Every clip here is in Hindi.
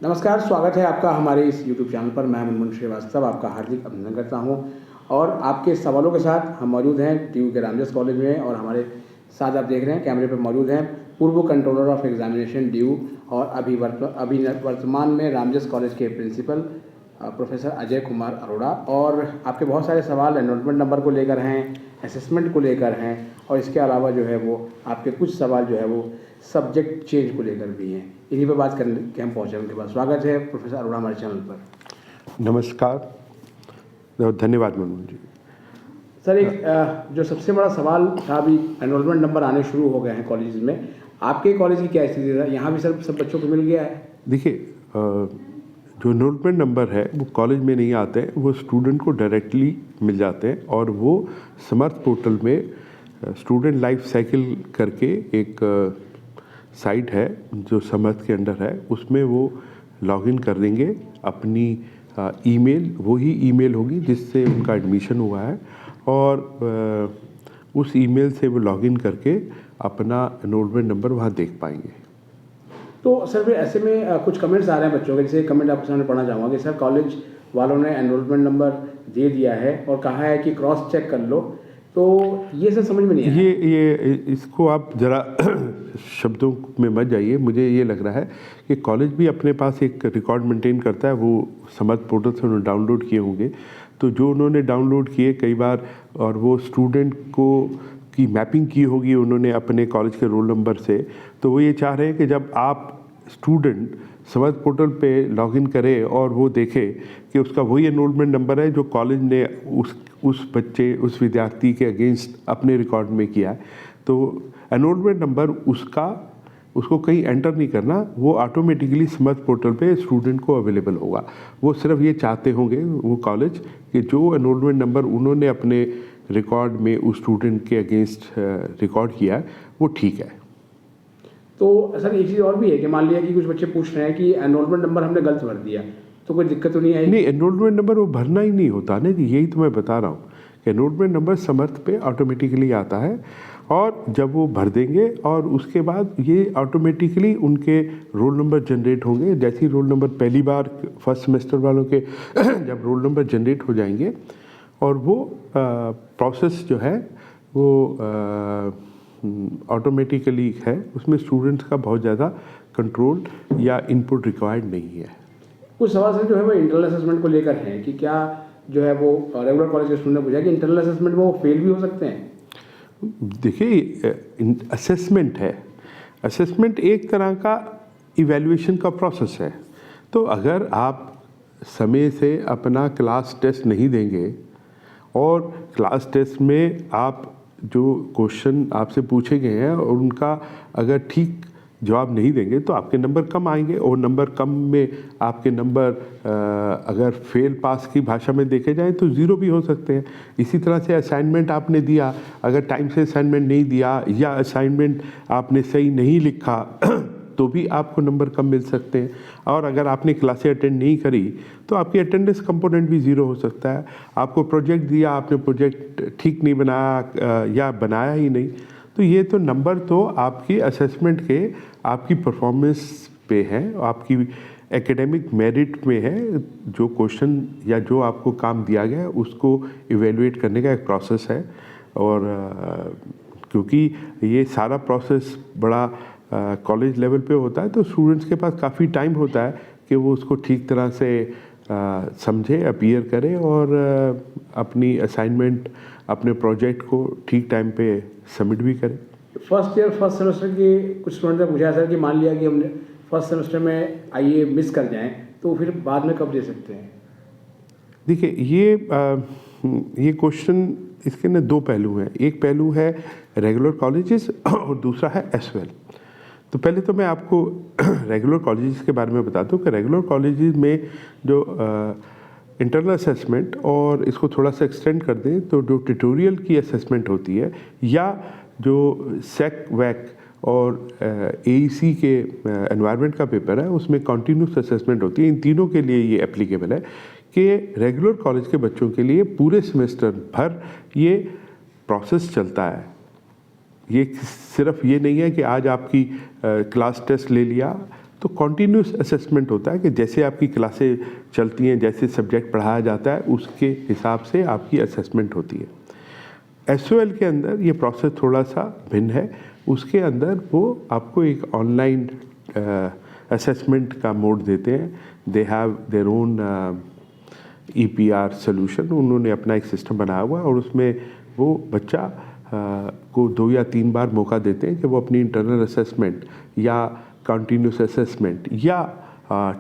नमस्कार, स्वागत है आपका हमारे इस YouTube चैनल पर। मैं मुनमुन श्रीवास्तव आपका हार्दिक अभिनंदन करता हूं और आपके सवालों के साथ हम मौजूद हैं DU के रामजस कॉलेज में। और हमारे साथ आप देख रहे हैं कैमरे पर मौजूद हैं पूर्व कंट्रोलर ऑफ एग्जामिनेशन DU और अभी वर्तमान में रामजस कॉलेज के प्रिंसिपल प्रोफेसर अजय कुमार अरोड़ा। और आपके बहुत सारे सवाल एनरोलमेंट नंबर को लेकर हैं, असेसमेंट को लेकर हैं और इसके अलावा जो है वो आपके कुछ सवाल जो है वो सब्जेक्ट चेंज को लेकर भी हैं। इन्हीं पर बात करने के हम पहुँचे। उनके बाद स्वागत है प्रोफेसर अरोड़ा हमारे चैनल पर। नमस्कार, धन्यवाद मनोज जी। सर, एक जो सबसे बड़ा सवाल था, अभी एनरोलमेंट नंबर आने शुरू हो गए हैं कॉलेज में, आपके कॉलेज की क्या स्थिति है? यहाँ भी सब बच्चों को मिल गया है? देखिए, जो एनरोलमेंट नंबर है वो कॉलेज में नहीं आते हैं, वो स्टूडेंट को डायरेक्टली मिल जाते हैं। और वो समर्थ पोर्टल में स्टूडेंट लाइफ साइकिल करके एक साइट है जो समर्थ के अंडर है, उसमें वो लॉगिन कर देंगे अपनी ईमेल, वही ईमेल होगी जिससे उनका एडमिशन हुआ है। और उस ईमेल से वो लॉगिन करके अपना एनरोलमेंट नंबर वहाँ देख पाएंगे। तो सर, फिर ऐसे में कुछ कमेंट्स आ रहे हैं बच्चों के, जैसे कमेंट आपके सामने पढ़ना चाहूँगा कि सर कॉलेज वालों ने एनरोलमेंट नंबर दे दिया है और कहा है कि क्रॉस चेक कर लो, तो ये सब समझ में नहीं है। ये इसको आप ज़रा शब्दों में मत जाइए। मुझे ये लग रहा है कि कॉलेज भी अपने पास एक रिकॉर्ड मेंटेन करता है, वो समर्थ पोर्टल से उन्होंने डाउनलोड किए होंगे। तो जो उन्होंने डाउनलोड किए कई बार, और वो स्टूडेंट को की मैपिंग की होगी उन्होंने अपने कॉलेज के रोल नंबर से, तो वो ये चाह रहे हैं कि जब आप स्टूडेंट समर्थ पोर्टल पे लॉगिन करे और वो देखे कि उसका वही एनरोलमेंट नंबर है जो कॉलेज ने उस बच्चे, उस विद्यार्थी के अगेंस्ट अपने रिकॉर्ड में किया है। तो एनरोलमेंट नंबर उसको कहीं एंटर नहीं करना, वो ऑटोमेटिकली समर्थ पोर्टल पे स्टूडेंट को अवेलेबल होगा। वो सिर्फ ये चाहते होंगे वो कॉलेज कि जो एनरोलमेंट नंबर उन्होंने अपने रिकॉर्ड में उस स्टूडेंट के अगेंस्ट रिकॉर्ड किया है वो ठीक है। तो सर, एक चीज़ और भी है कि मान लिया कि कुछ बच्चे पूछ रहे हैं कि एनरोलमेंट नंबर हमने गलत भर दिया, तो कोई दिक्कत तो नहीं आएगी? नहीं, एनरोलमेंट नंबर वो भरना ही नहीं होता ना, यही तो मैं बता रहा हूँ कि एनरोलमेंट नंबर समर्थ पे ऑटोमेटिकली आता है। और जब वो भर देंगे और उसके बाद ये ऑटोमेटिकली उनके रोल नंबर जनरेट होंगे। जैसे ही रोल नंबर पहली बार फर्स्ट सेमेस्टर वालों के जब रोल नंबर जनरेट हो जाएंगे और वो प्रोसेस जो है वो ऑटोमेटिकली है, उसमें स्टूडेंट्स का बहुत ज़्यादा कंट्रोल या इनपुट रिक्वायर्ड नहीं है। कुछ सवाल सर जो है वो इंटरनल असेसमेंट को लेकर हैं कि क्या जो है वो रेगुलर कॉलेज के स्टूडेंट ने पूछा कि इंटरनल असेसमेंट में वो फेल भी हो सकते हैं? देखिए, असेसमेंट है, असेसमेंट एक तरह का इवैल्यूएशन का प्रोसेस है। तो अगर आप समय से अपना क्लास टेस्ट नहीं देंगे और क्लास टेस्ट में आप जो क्वेश्चन आपसे पूछे गए हैं और उनका अगर ठीक जवाब नहीं देंगे तो आपके नंबर कम आएंगे। और नंबर कम में आपके नंबर अगर फेल पास की भाषा में देखे जाए तो ज़ीरो भी हो सकते हैं। इसी तरह से असाइनमेंट आपने दिया, अगर टाइम से असाइनमेंट नहीं दिया या असाइनमेंट आपने सही नहीं लिखा तो भी आपको नंबर कम मिल सकते हैं। और अगर आपने क्लासें अटेंड नहीं करी तो आपकी अटेंडेंस कंपोनेंट भी ज़ीरो हो सकता है। आपको प्रोजेक्ट दिया, आपने प्रोजेक्ट ठीक नहीं बनाया या बनाया ही नहीं, तो ये तो नंबर तो आपकी असेसमेंट के आपकी परफॉर्मेंस पे है, आपकी एकेडमिक मेरिट में है। जो क्वेश्चन या जो आपको काम दिया गया है उसको इवेलुएट करने का एक प्रोसेस है। और क्योंकि ये सारा प्रोसेस बड़ा कॉलेज लेवल पे होता है तो स्टूडेंट्स के पास काफ़ी टाइम होता है कि वो उसको ठीक तरह से समझे, अपीयर करे और अपनी असाइनमेंट, अपने प्रोजेक्ट को ठीक टाइम पे सबमिट भी करें। फर्स्ट सेमेस्टर के कुछ स्टूडेंट ने पूछा सर कि मान लिया कि हमने फर्स्ट सेमेस्टर में आईए मिस कर जाएं तो फिर बाद में कब दे सकते हैं? देखिए, ये क्वेश्चन, इसके ना दो पहलू हैं। एक पहलू है रेगुलर कॉलेजेस और दूसरा है एसवेल। तो पहले तो मैं आपको रेगुलर कॉलेजेस के बारे में बताता हूँ कि रेगुलर कॉलेजेस में जो इंटरनल असेसमेंट, और इसको थोड़ा सा एक्सटेंड कर दें तो जो ट्यूटोरियल की असेसमेंट होती है या जो सेक वैक और एईसी के एनवायरनमेंट का पेपर है उसमें कॉन्टीन्यूस असेसमेंट होती है। इन तीनों के लिए ये एप्लीकेबल है कि रेगुलर कॉलेज के बच्चों के लिए पूरे सेमेस्टर भर ये प्रोसेस चलता है। ये सिर्फ ये नहीं है कि आज आपकी क्लास टेस्ट ले लिया तो तो कॉन्टीन्यूस असेसमेंट होता है कि जैसे आपकी क्लासें चलती हैं, जैसे सब्जेक्ट पढ़ाया जाता है, उसके हिसाब से आपकी असेसमेंट होती है। SOL के अंदर ये प्रोसेस थोड़ा सा भिन्न है। उसके अंदर वो आपको एक ऑनलाइन असेसमेंट का मोड देते हैं। They have their own EPR solution, उन्होंने अपना एक सिस्टम बनाया हुआ है और उसमें वो बच्चा को 2 या 3 बार मौका देते हैं कि वो अपनी इंटरनल असेसमेंट या कंटिन्यूस असेसमेंट या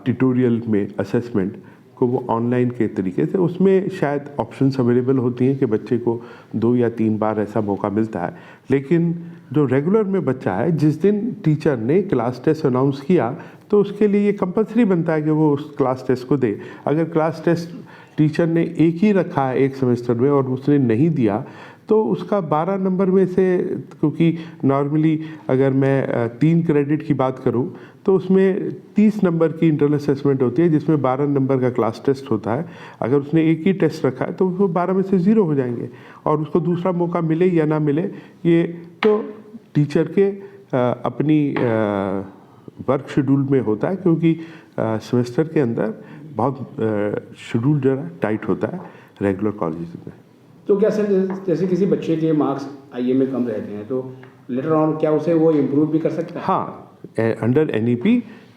ट्यूटोरियल में असेसमेंट को वो ऑनलाइन के तरीके से, उसमें शायद ऑप्शंस अवेलेबल होती हैं कि बच्चे को 2 या 3 बार ऐसा मौका मिलता है। लेकिन जो रेगुलर में बच्चा है, जिस दिन टीचर ने क्लास टेस्ट अनाउंस किया तो उसके लिए ये कंपलसरी बनता है कि वो उस क्लास टेस्ट को दे। अगर क्लास टेस्ट टीचर ने एक ही रखा है एक सेमेस्टर में और उसने नहीं दिया तो उसका 12 नंबर में से, क्योंकि नॉर्मली अगर मैं 3 क्रेडिट की बात करूं तो उसमें 30 नंबर की इंटरनल असेसमेंट होती है जिसमें 12 नंबर का क्लास टेस्ट होता है। अगर उसने एक ही टेस्ट रखा है तो वो 12 में से 0 हो जाएंगे और उसको दूसरा मौका मिले या ना मिले, ये तो टीचर के अपनी वर्क शेड्यूल में होता है, क्योंकि सेमेस्टर के अंदर बहुत शेड्यूल जरा टाइट होता है रेगुलर कॉलेज में। तो क्या सर, जैसे किसी बच्चे के मार्क्स IE में कम रहते हैं तो लेटर ऑन क्या उसे वो इम्प्रूव भी कर सकता है? हाँ, अंडर NEP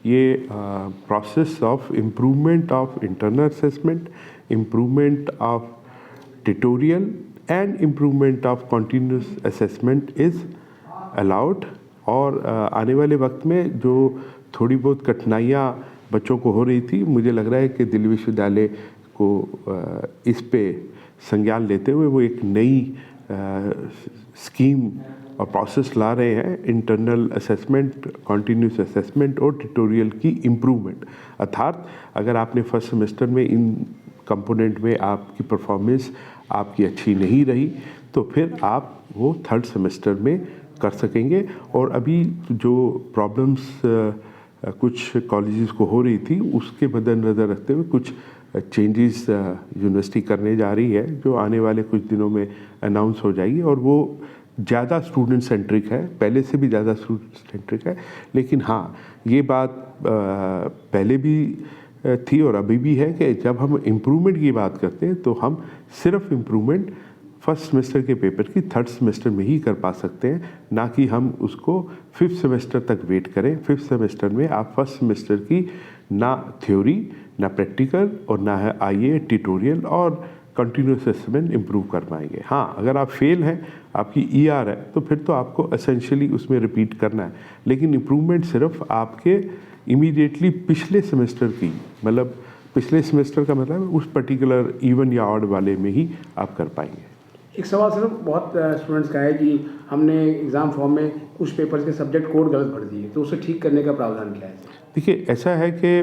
ये process of improvement of internal assessment, improvement of tutorial and improvement of continuous assessment is allowed. और आने वाले वक्त में जो थोड़ी बहुत कठिनाइयाँ बच्चों को हो रही थी, मुझे लग रहा है कि दिल्ली विश्वविद्यालय को इस पे संज्ञान लेते हुए वो एक नई स्कीम और प्रोसेस ला रहे हैं, इंटरनल असेसमेंट, कंटिन्यूस असेसमेंट और ट्यूटोरियल की इम्प्रूवमेंट। अर्थात अगर आपने फर्स्ट सेमेस्टर में इन कंपोनेंट में आपकी परफॉर्मेंस आपकी अच्छी नहीं रही तो फिर आप वो थर्ड सेमेस्टर में कर सकेंगे। और अभी जो प्रॉब्लम्स कुछ कॉलेजेस को हो रही थी उसके मद्देनज़र रखते हुए कुछ चेंजेस यूनिवर्सिटी करने जा रही है, जो आने वाले कुछ दिनों में अनाउंस हो जाएगी और वो ज़्यादा स्टूडेंट सेंट्रिक है, पहले से भी ज़्यादा स्टूडेंट सेंट्रिक है। लेकिन हाँ, ये बात पहले भी थी और अभी भी है कि जब हम इम्प्रूवमेंट की बात करते हैं तो हम सिर्फ इम्प्रूवमेंट फर्स्ट सेमेस्टर के पेपर की थर्ड सेमेस्टर में ही कर पा सकते हैं, ना कि हम उसको 5th सेमेस्टर तक वेट करें। 5th सेमेस्टर में आप फर्स्ट सेमेस्टर की ना थ्योरी, ना प्रैक्टिकल और ना है IE ट्यूटोरियल और कंटिन्यूस असेसमेंट इम्प्रूव कर पाएंगे। हाँ, अगर आप फेल हैं, आपकी ER है, तो फिर तो आपको एसेंशियली उसमें रिपीट करना है। लेकिन इम्प्रूवमेंट सिर्फ आपके इमीडिएटली पिछले सेमेस्टर की, मतलब पिछले सेमेस्टर का मतलब उस पर्टिकुलर इवन या ऑड वाले में ही आप कर पाएंगे। एक सवाल सर, बहुत स्टूडेंट्स का है कि हमने एग्ज़ाम फॉर्म में कुछ पेपर्स के सब्जेक्ट कोड गलत भर दिए, तो उसे ठीक करने का प्रावधान क्या है? देखिए, ऐसा है कि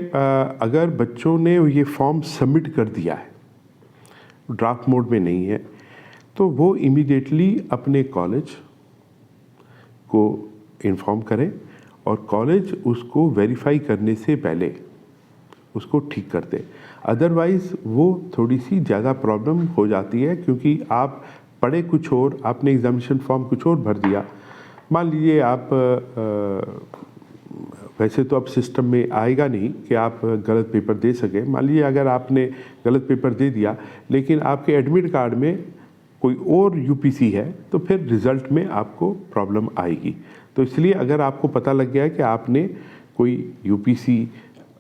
अगर बच्चों ने ये फॉर्म सबमिट कर दिया है, ड्राफ्ट मोड में नहीं है, तो वो इमीडिएटली अपने कॉलेज को इन्फॉर्म करें और कॉलेज उसको वेरीफाई करने से पहले उसको ठीक कर दे। अदरवाइज़ वो थोड़ी सी ज़्यादा प्रॉब्लम हो जाती है, क्योंकि आप पढ़े कुछ और, आपने एग्जामिनेशन फॉर्म कुछ और भर दिया। मान लीजिए आप वैसे तो अब सिस्टम में आएगा नहीं कि आप गलत पेपर दे सकें। मान लीजिए अगर आपने गलत पेपर दे दिया लेकिन आपके एडमिट कार्ड में कोई और UPC है, तो फिर रिज़ल्ट में आपको प्रॉब्लम आएगी। तो इसलिए अगर आपको पता लग गया है कि आपने कोई UPC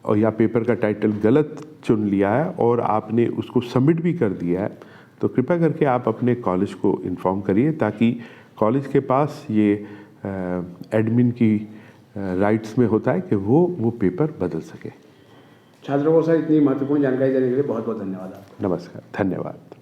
और या पेपर का टाइटल गलत चुन लिया है और आपने उसको सबमिट भी कर दिया है, तो कृपया करके आप अपने कॉलेज को इन्फॉर्म करिए, ताकि कॉलेज के पास ये एडमिन की राइट्स में होता है कि वो पेपर बदल सके। छात्रों को सर इतनी महत्वपूर्ण जानकारी देने के लिए बहुत बहुत धन्यवाद आपका। नमस्कार, धन्यवाद।